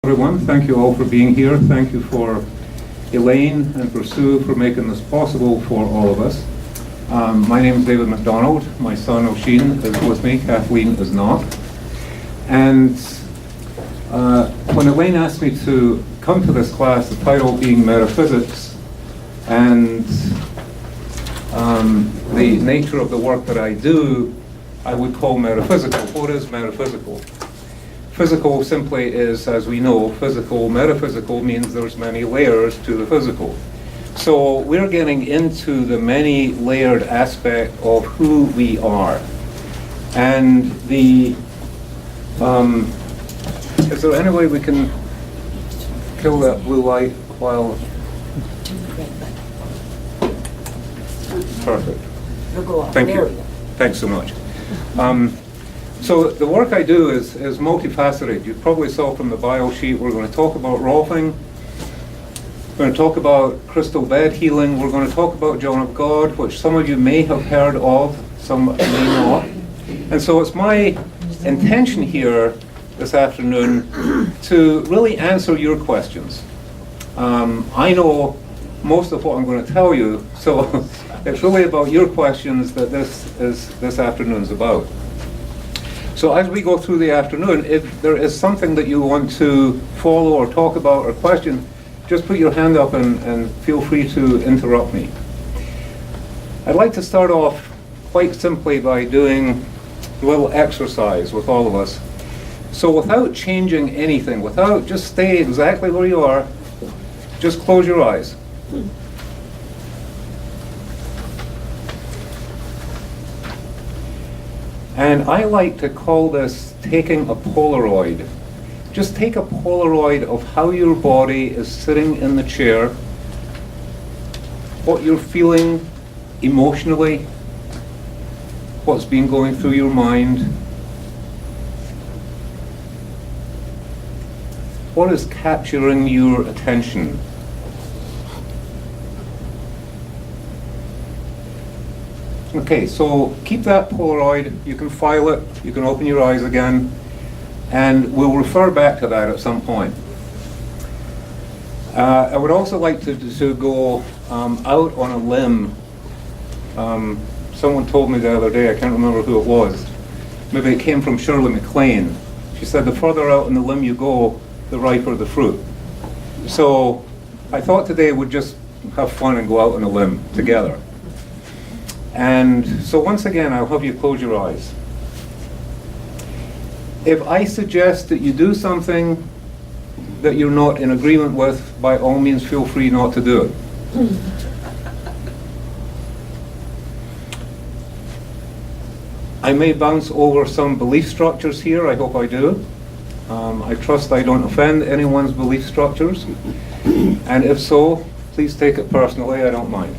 Everyone, thank you all for being here. Thank you for Elaine and for Sue for making this possible for all of us. My name is David MacDonald. My son Osher is with me. Kathleen is not. And when Elaine asked me to come to this class, the title being Metaphysics, and the nature of the work that I do, I would call metaphysical. What is metaphysical? Physical simply is, as we know, physical. Metaphysical means there's many layers to the physical. So we're getting into the many layered aspect of who we are. And the, is there any way we can kill that blue light while? Perfect. Thank you. Thanks so much. So the work I do is multifaceted. You probably saw from the bio sheet, we're going to talk about Rolfing. We're going to talk about crystal bed healing. We're going to talk about John of God, which some of you may have heard of, some may not. And so it's my intention here this afternoon to really answer your questions. I know most of what I'm going to tell you, so it's really about your questions that this afternoon's about. So as we go through the afternoon, if there is something that you want to follow or talk about or question, just put your hand up and feel free to interrupt me. I'd like to start off quite simply by doing a little exercise with all of us. So without changing anything, just stay exactly where you are, just close your eyes. And I like to call this taking a Polaroid. Just take a Polaroid of how your body is sitting in the chair, what you're feeling emotionally, what's been going through your mind, what is capturing your attention. Okay, so keep that Polaroid, you can file it, you can open your eyes again, and we'll refer back to that at some point. I would also like to go out on a limb. Someone told me the other day, I can't remember who it was, maybe it came from Shirley MacLaine. She said the further out on the limb you go, the riper the fruit. So I thought today we'd just have fun and go out on a limb together. And so once again, I'll have you close your eyes. If I suggest that you do something that you're not in agreement with, by all means feel free not to do it. I may bounce over some belief structures here, I hope I do. I trust I don't offend anyone's belief structures. And if so, please take it personally, I don't mind.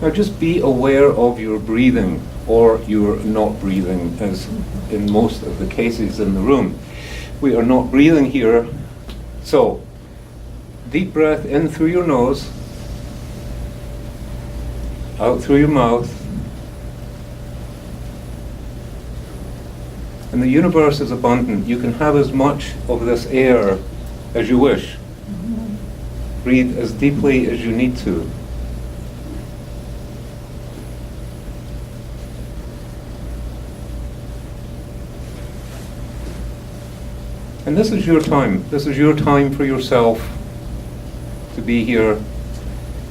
Now just be aware of your breathing, or you're not breathing, as in most of the cases in the room. We are not breathing here. So, deep breath in through your nose, out through your mouth. And the universe is abundant. You can have as much of this air as you wish. Breathe as deeply as you need to. And this is your time. This is your time for yourself to be here,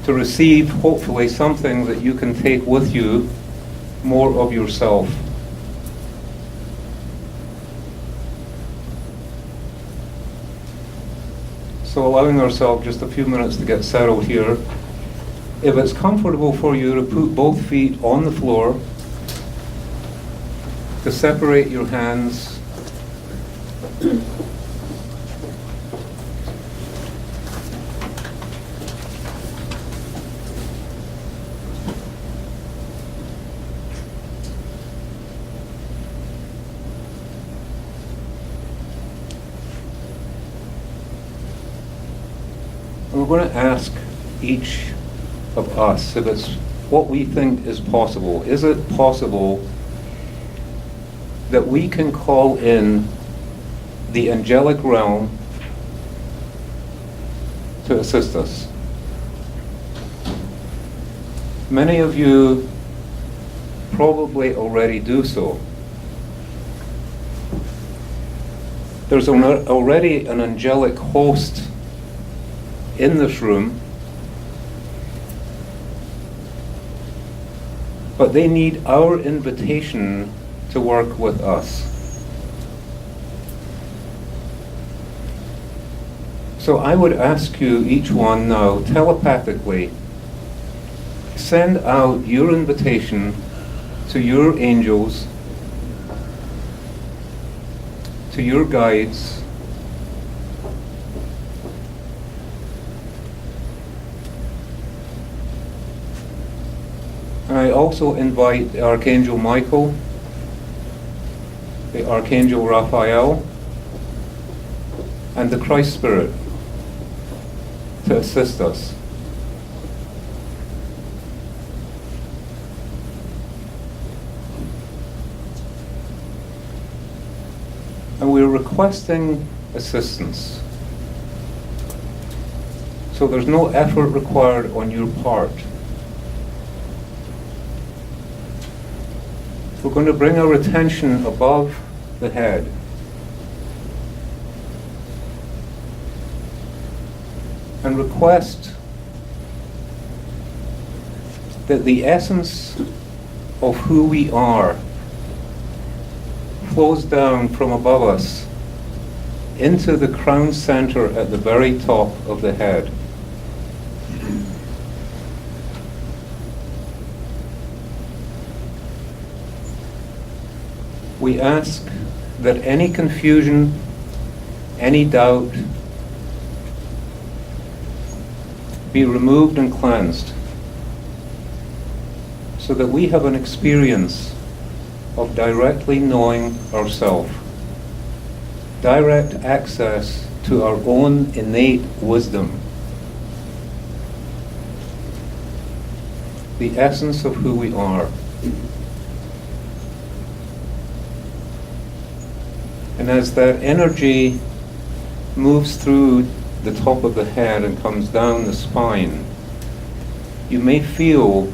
to receive, hopefully, something that you can take with you, more of yourself. So allowing ourselves just a few minutes to get settled here. If it's comfortable for you to put both feet on the floor, to separate your hands, we're going to ask each of us, if it's what we think is possible. Is it possible that we can call in the angelic realm to assist us? Many of you probably already do so. There's already an angelic host in this room, but they need our invitation to work with us. So I would ask you, each one now, telepathically, send out your invitation to your angels, to your guides, and I also invite the Archangel Michael, the Archangel Raphael, and the Christ Spirit to assist us. And we're requesting assistance. So there's no effort required on your part. We're going to bring our attention above the head. And request that the essence of who we are flows down from above us into the crown center at the very top of the head. We ask that any confusion, any doubt, be removed and cleansed, so that we have an experience of directly knowing ourselves, direct access to our own innate wisdom, the essence of who we are. And as that energy moves through the top of the head and comes down the spine, you may feel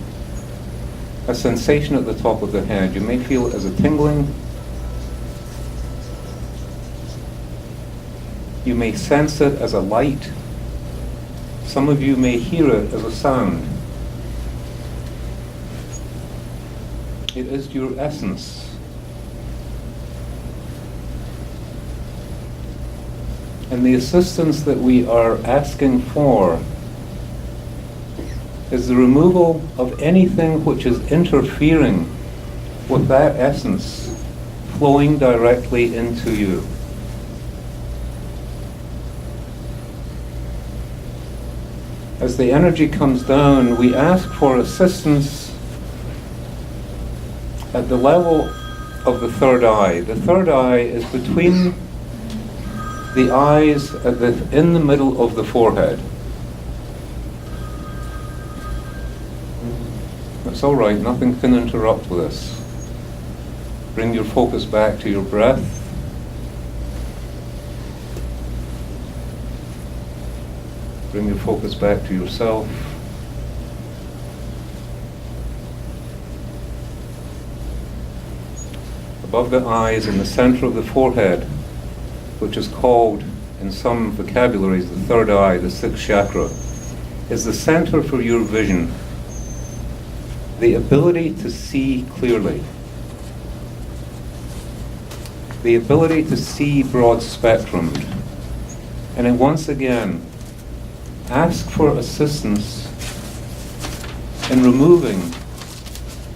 a sensation at the top of the head. You may feel it as a tingling. You may sense it as a light. Some of you may hear it as a sound. It is your essence. And the assistance that we are asking for is the removal of anything which is interfering with that essence flowing directly into you. As the energy comes down, we ask for assistance at the level of the third eye. The third eye is between the eyes in the middle of the forehead. That's all right, nothing can interrupt with this. Bring your focus back to your breath. Bring your focus back to yourself. Above the eyes, in the center of the forehead, which is called in some vocabularies the third eye, the sixth chakra, is the center for your vision, the ability to see clearly, the ability to see broad spectrum. And then once again, ask for assistance in removing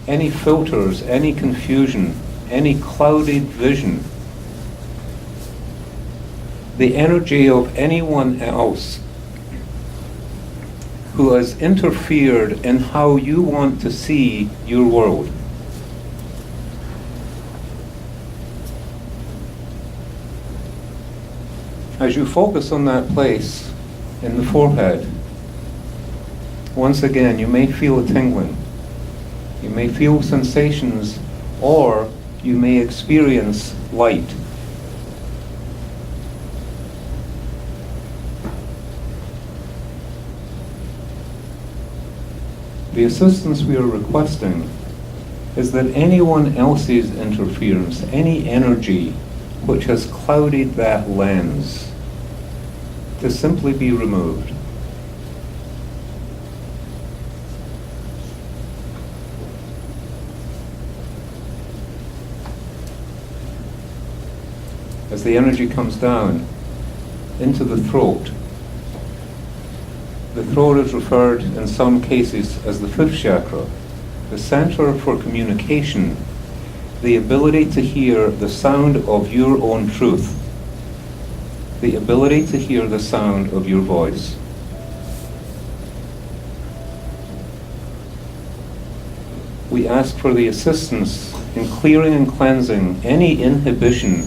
any filters, any confusion, any clouded vision, the energy of anyone else who has interfered in how you want to see your world. As you focus on that place in the forehead, once again you may feel a tingling. may feel sensations, or you may experience light. The assistance we are requesting is that anyone else's interference, any energy which has clouded that lens, to simply be removed. As the energy comes down into the throat is referred in some cases as the fifth chakra, the center for communication, the ability to hear the sound of your own truth, the ability to hear the sound of your voice. We ask for the assistance in clearing and cleansing any inhibition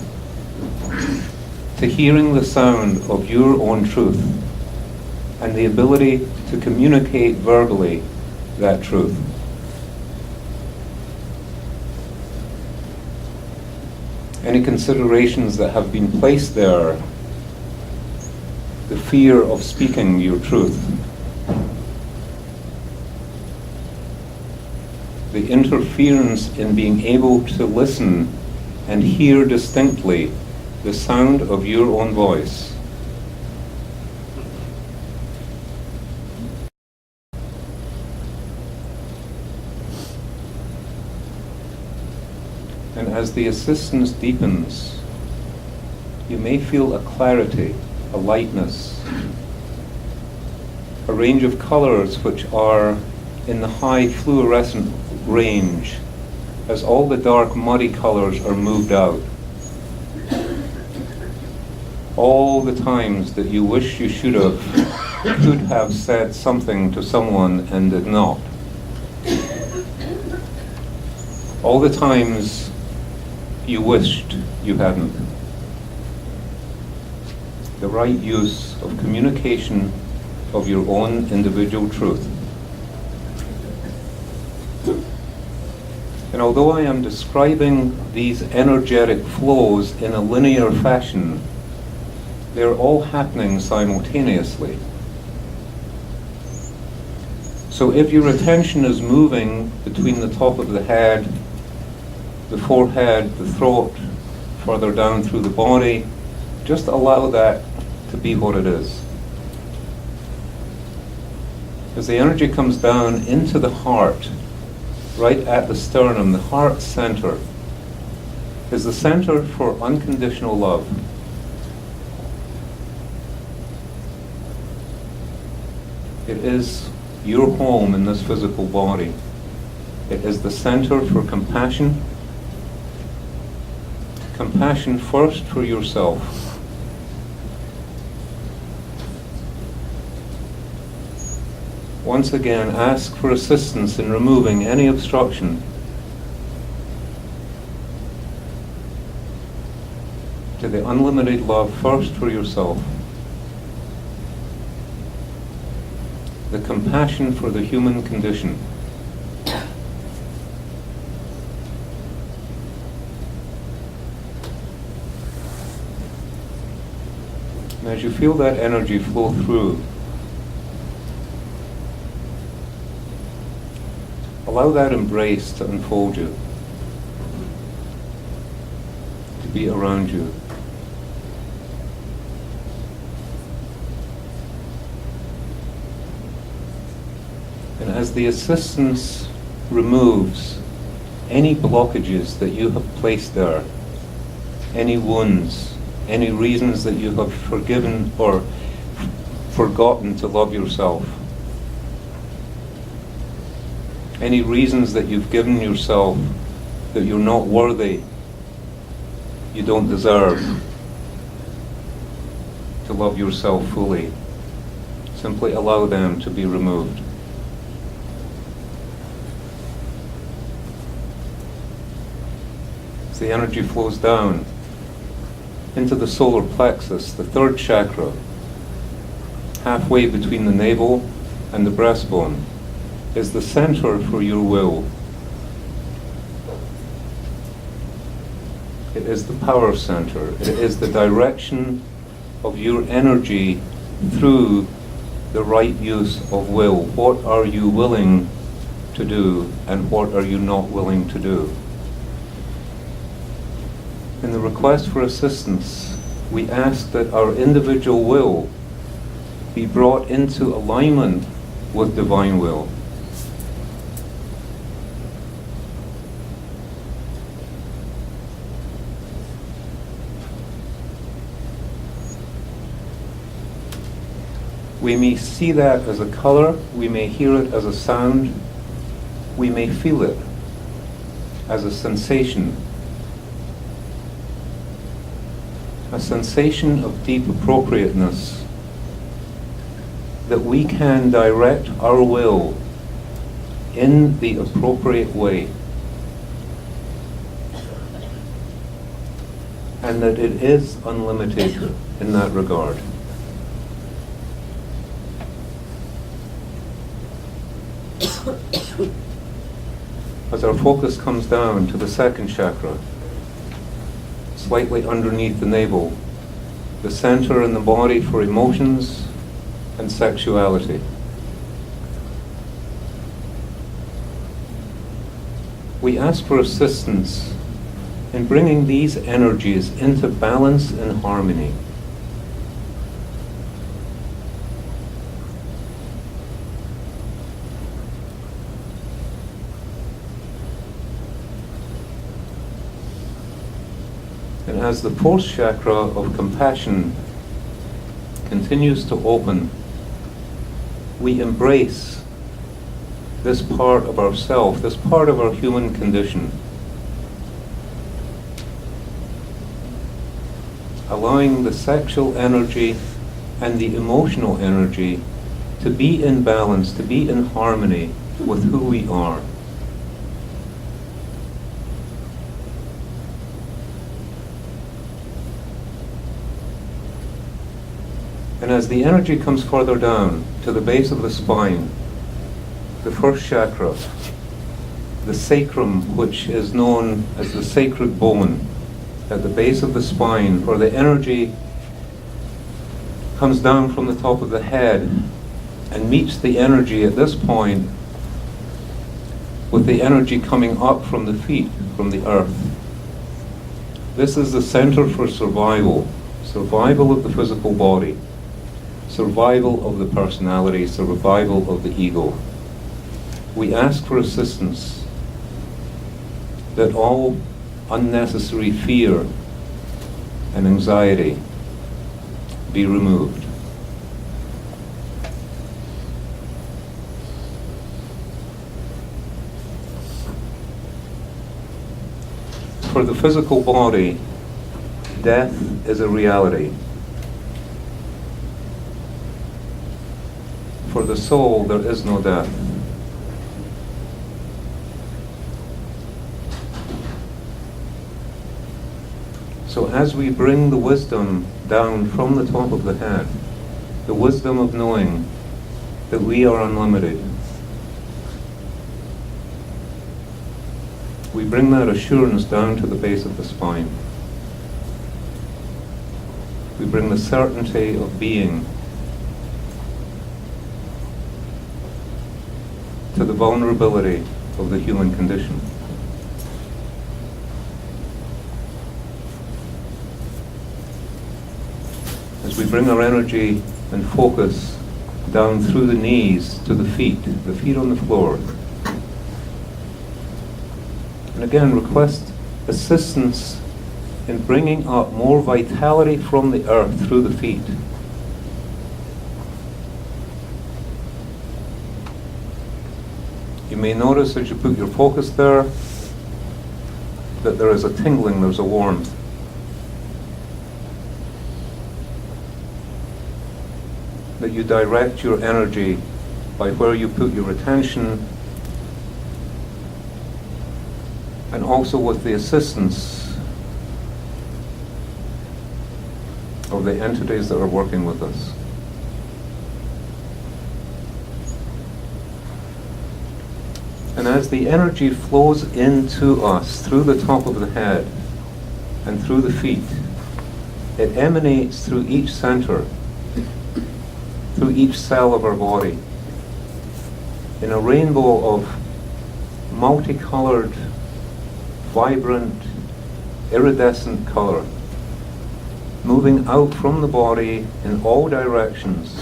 to hearing the sound of your own truth and the ability to communicate verbally that truth. Any considerations that have been placed there, the fear of speaking your truth, the interference in being able to listen and hear distinctly the sound of your own voice. And as the assistance deepens, you may feel a clarity, a lightness, a range of colors which are in the high fluorescent range as all the dark muddy colors are moved out. All the times that you wish you should have, could have said something to someone and did not. All the times you wished you hadn't. The right use of communication of your own individual truth. And although I am describing these energetic flows in a linear fashion, they're all happening simultaneously. So if your attention is moving between the top of the head, the forehead, the throat, further down through the body, just allow that to be what it is. As the energy comes down into the heart, right at the sternum, the heart center is the center for unconditional love. It is your home in this physical body. It is the center for compassion. Compassion first for yourself. Once again, ask for assistance in removing any obstruction. To the unlimited love first for yourself. The compassion for the human condition. And as you feel that energy flow through, allow that embrace to unfold you, to be around you. And as the assistance removes any blockages that you have placed there, any wounds, any reasons that you have forgiven or forgotten to love yourself, any reasons that you've given yourself that you're not worthy, you don't deserve to love yourself fully, simply allow them to be removed. As the energy flows down into the solar plexus, the third chakra, halfway between the navel and the breastbone, is the center for your will, It is the power center. It is the direction of your energy through the right use of will. What are you willing to do and what are you not willing to do? In the request for assistance, we ask that our individual will be brought into alignment with divine will. We may see that as a color, we may hear it as a sound, we may feel it as a sensation of deep appropriateness, that we can direct our will in the appropriate way, and that it is unlimited in that regard. As our focus comes down to the second chakra, slightly underneath the navel, the center in the body for emotions and sexuality. We ask for assistance in bringing these energies into balance and harmony. And as the fourth chakra of compassion continues to open, we embrace this part of ourself, this part of our human condition, allowing the sexual energy and the emotional energy to be in balance, to be in harmony with who we are. And as the energy comes further down to the base of the spine, the first chakra, the sacrum, which is known as the sacred bone, at the base of the spine, where the energy comes down from the top of the head and meets the energy at this point with the energy coming up from the feet, from the earth. This is the center for survival, survival of the physical body, survival of the personality, survival of the ego. We ask for assistance, that all unnecessary fear and anxiety be removed. For the physical body, death is a reality. For the soul, there is no death. So as we bring the wisdom down from the top of the head, the wisdom of knowing that we are unlimited, we bring that assurance down to the base of the spine. We bring the certainty of being to the vulnerability of the human condition. As we bring our energy and focus down through the knees to the feet on the floor. And again, request assistance in bringing up more vitality from the earth through the feet. You may notice as you put your focus there that there is a tingling, there's a warmth. That you direct your energy by where you put your attention, and also with the assistance of the entities that are working with us. And as the energy flows into us through the top of the head, and through the feet. It emanates through each center, through each cell of our body, in a rainbow of multicolored, vibrant, iridescent color, moving out from the body in all directions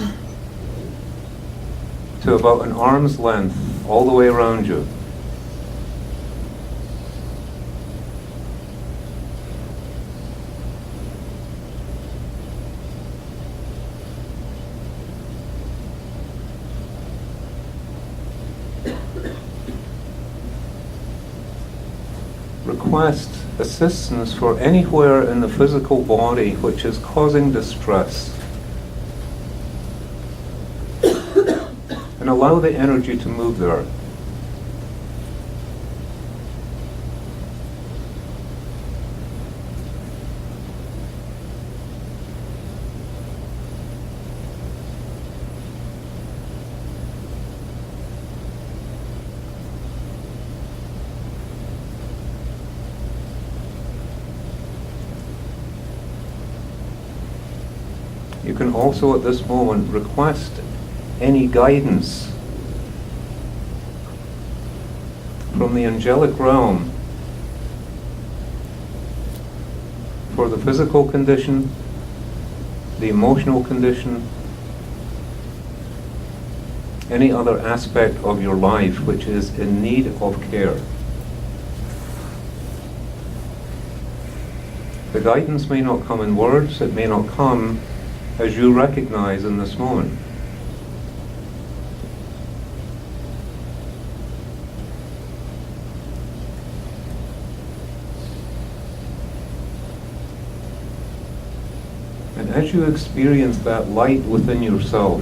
to about an arm's length all the way around you. Request assistance for anywhere in the physical body which is causing distress. And allow the energy to move there. You can also at this moment request any guidance from the angelic realm for the physical condition, the emotional condition, any other aspect of your life which is in need of care. The guidance may not come in words, it may not come as you recognize in this moment. And as you experience that light within yourself,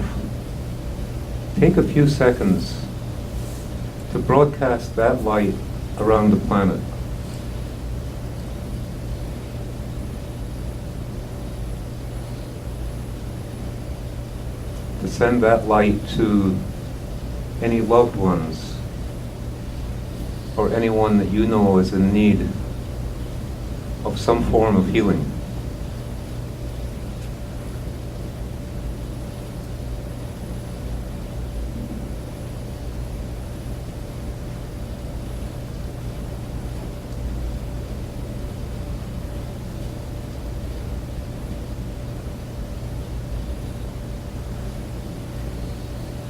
take a few seconds to broadcast that light around the planet. To send that light to any loved ones or anyone that you know is in need of some form of healing.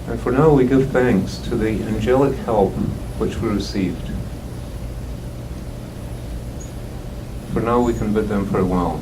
And for now we give thanks to the angelic help which we received. For now we can bid them farewell.